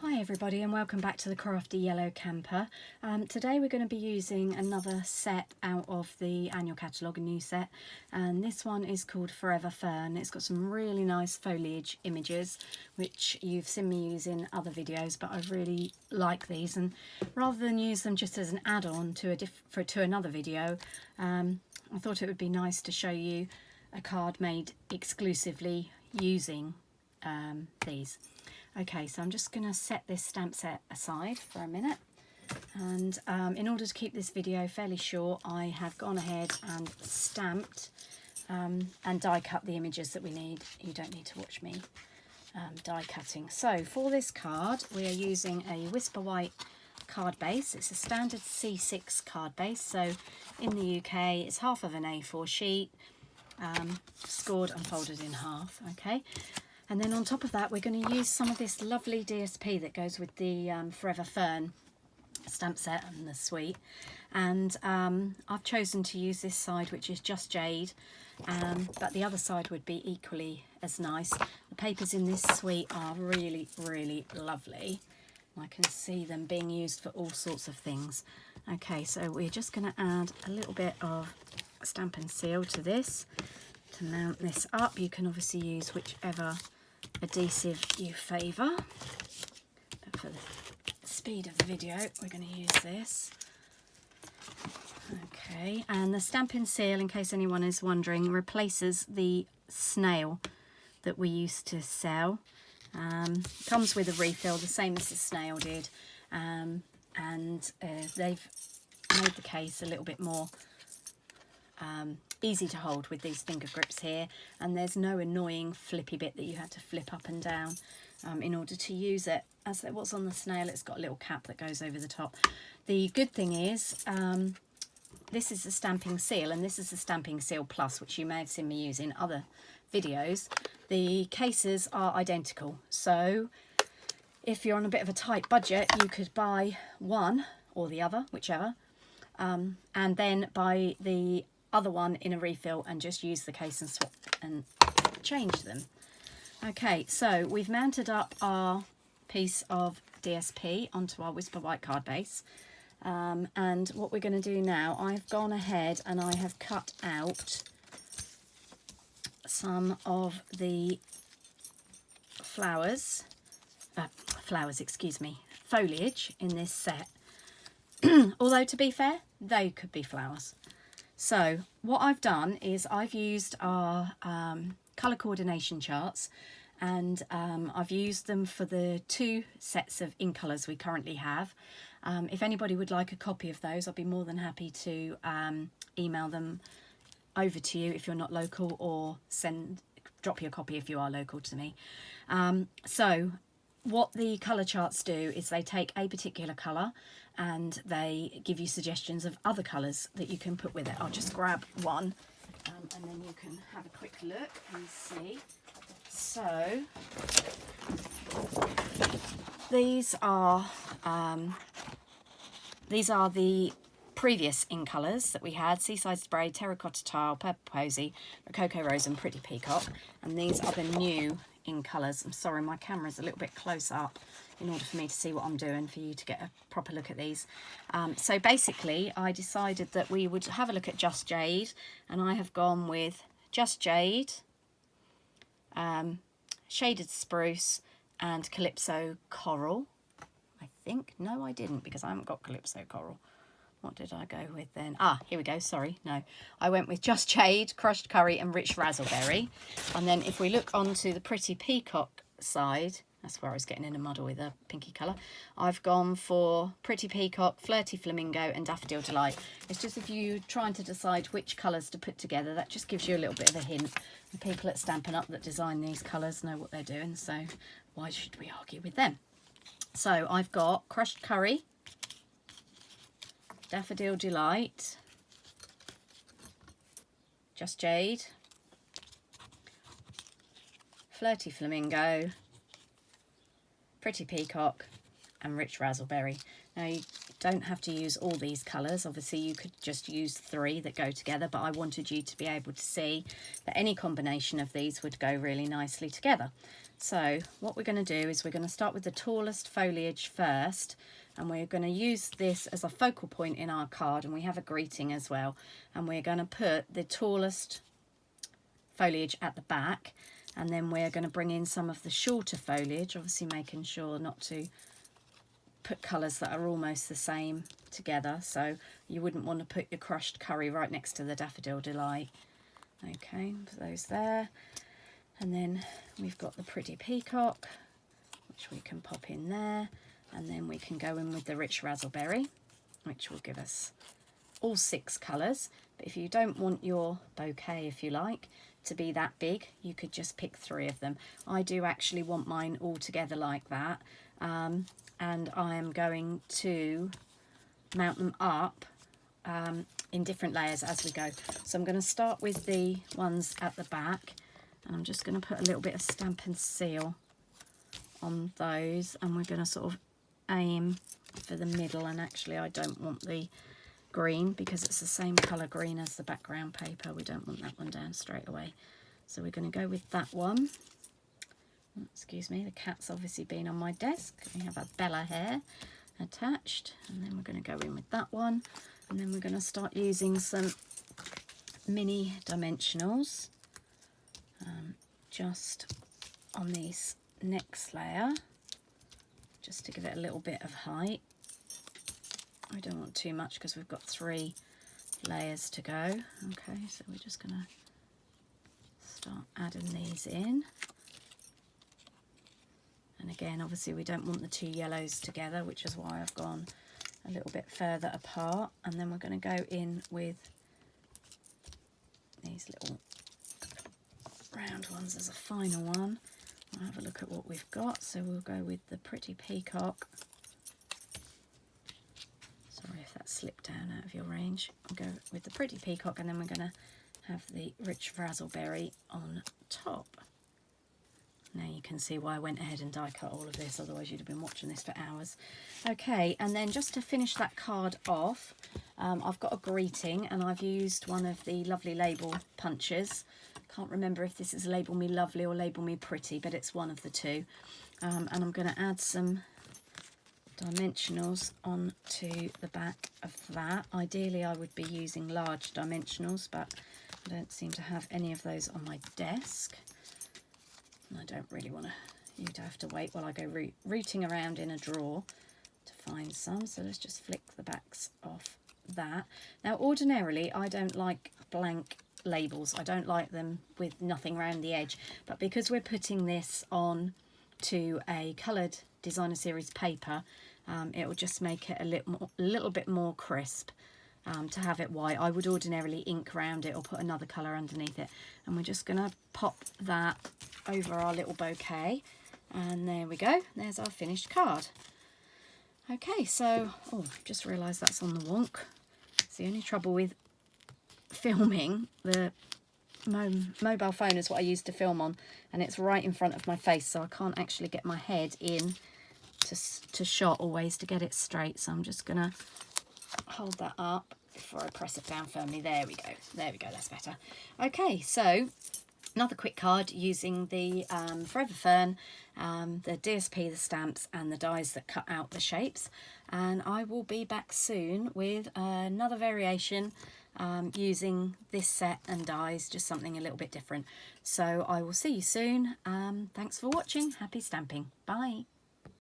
Hi everybody and welcome back to the Crafty Yellow Camper. Today we're going to be using another set out of the annual catalogue, a new set, and this one is called Forever Fern. It's got some really nice foliage images which you've seen me use in other videos, but I really like these, and rather than use them just as an add-on to another video, I thought it would be nice to show you a card made exclusively using these. Okay, so I'm just going to set this stamp set aside for a minute, and in order to keep this video fairly short, I have gone ahead and stamped and die cut the images that we need. You don't need to watch me die cutting. So for this card we are using a Whisper White card base. It's a standard C6 card base, so in the UK it's half of an A4 sheet, scored and folded in half. Okay. And then on top of that, we're going to use some of this lovely DSP that goes with the Forever Fern stamp set and the suite. And I've chosen to use this side, which is just jade, but the other side would be equally as nice. The papers in this suite are really, really lovely. I can see them being used for all sorts of things. Okay, so we're just going to add a little bit of Stampin' Seal to this to mount this up. You can obviously use whichever adhesive you favour, but for the speed of the video we're going to use this. Okay, and the Stampin' Seal, in case anyone is wondering, replaces the snail that we used to sell. Comes with a refill, the same as the snail did, and they've made the case a little bit more easy to hold with these finger grips here, and there's no annoying flippy bit that you had to flip up and down in order to use it. As there was on the snail, it's got a little cap that goes over the top. The good thing is this is the Stampin' Seal, and this is the Stampin' Seal Plus, which you may have seen me use in other videos. The cases are identical, so if you're on a bit of a tight budget, you could buy one or the other, whichever, and then buy the other one in a refill and just use the case and swap and change them. Okay, so we've mounted up our piece of DSP onto our Whisper White card base, and what we're going to do now, I've gone ahead and I have cut out some of the foliage in this set. Although, to be fair, they could be flowers. So what I've done is I've used our colour coordination charts, and I've used them for the two sets of ink colours we currently have. If anybody would like a copy of those, I'd be more than happy to email them over to you if you're not local, or drop you a copy if you are local to me. So what the colour charts do is they take a particular colour and they give you suggestions of other colours that you can put with it. I'll just grab one and then you can have a quick look and see. So these are the previous ink colours that we had: Seaside Spray, Terracotta Tile, Purple Posy, Rococo Rose and Pretty Peacock. And these are the new ink colours. I'm sorry, my camera's a little bit close up in order for me to see what I'm doing, for you to get a proper look at these. So basically I decided that we would have a look at Just Jade, and I have gone with Just Jade, Shaded Spruce and Calypso Coral. I think, no I didn't, because I haven't got Calypso Coral. What did I go with then? Ah, here we go, sorry, no. I went with Just Jade, Crushed Curry and Rich Razzleberry. And then if we look onto the Pretty Peacock side, that's where I was getting in a muddle with a pinky colour, I've gone for Pretty Peacock, Flirty Flamingo and Daffodil Delight. It's just, if you're trying to decide which colours to put together, that just gives you a little bit of a hint. The people at Stampin' Up that design these colours know what they're doing, so why should we argue with them? So I've got Crushed Curry, Daffodil Delight, Just Jade, Flirty Flamingo, Pretty Peacock and Rich Razzleberry. Now you don't have to use all these colours, obviously you could just use 3 that go together, but I wanted you to be able to see that any combination of these would go really nicely together. So what we're going to do is we're going to start with the tallest foliage first, and we're going to use this as a focal point in our card, and we have a greeting as well, and we're going to put the tallest foliage at the back, and then we're going to bring in some of the shorter foliage, obviously making sure not to put colours that are almost the same together, so you wouldn't want to put your crushed curry right next to the Daffodil Delight. Okay, put those there. And then we've got the pretty peacock, which we can pop in there. And then we can go in with the rich razzleberry, which will give us all 6 colours. But if you don't want your bouquet, if you like, to be that big, you could just pick 3 of them. I do actually want mine all together like that. And I am going to mount them up in different layers as we go. So I'm going to start with the ones at the back. And I'm just going to put a little bit of Stampin' Seal on those, and we're going to sort of aim for the middle. And actually I don't want the green because it's the same colour green as the background paper. We don't want that one down straight away. So we're going to go with that one. Excuse me, the cat's obviously been on my desk. We have a Bella hair attached, and then we're going to go in with that one. And then we're going to start using some mini dimensionals. Just on this next layer, just to give it a little bit of height. I don't want too much because we've got 3 layers to go. Okay, so we're just going to start adding these in. And again, obviously we don't want the 2 yellows together, which is why I've gone a little bit further apart. And then we're going to go in with these little round ones as a final one. I'll have a look at what we've got. So we'll go with the pretty peacock. Sorry if that slipped down out of your range. We'll go with the pretty peacock, and then we're going to have the rich razzleberry on top. Now you can see why I went ahead and die cut all of this, otherwise you'd have been watching this for hours. Okay, and then just to finish that card off, I've got a greeting, and I've used one of the lovely label punches. Can't remember if this is Label Me Lovely or Label Me Pretty, but it's one of the 2. And I'm going to add some dimensionals onto the back of that. Ideally I would be using large dimensionals, but I don't seem to have any of those on my desk. And I don't really want you to have to wait while I go rooting around in a drawer to find some. So let's just flick the backs off that. Now ordinarily I don't like blank labels. I don't like them with nothing around the edge, but because we're putting this on to a coloured designer series paper, it will just make it a little bit more crisp. To have it white, I would ordinarily ink around it or put another colour underneath it, and we're just going to pop that over our little bouquet, and there we go, there's our finished card. Okay, so I've just realised that's on the wonk. It's the only trouble with filming. The mobile phone is what I use to film on, and it's right in front of my face, so I can't actually get my head in to shot always to get it straight. So I'm just gonna hold that up before I press it down firmly. There we go, that's better. Okay, so another quick card using the Forever Fern, the DSP, the stamps, and the dies that cut out the shapes. And I will be back soon with another variation using this set and dies, just something a little bit different. So I will see you soon. Thanks for watching. Happy stamping. Bye.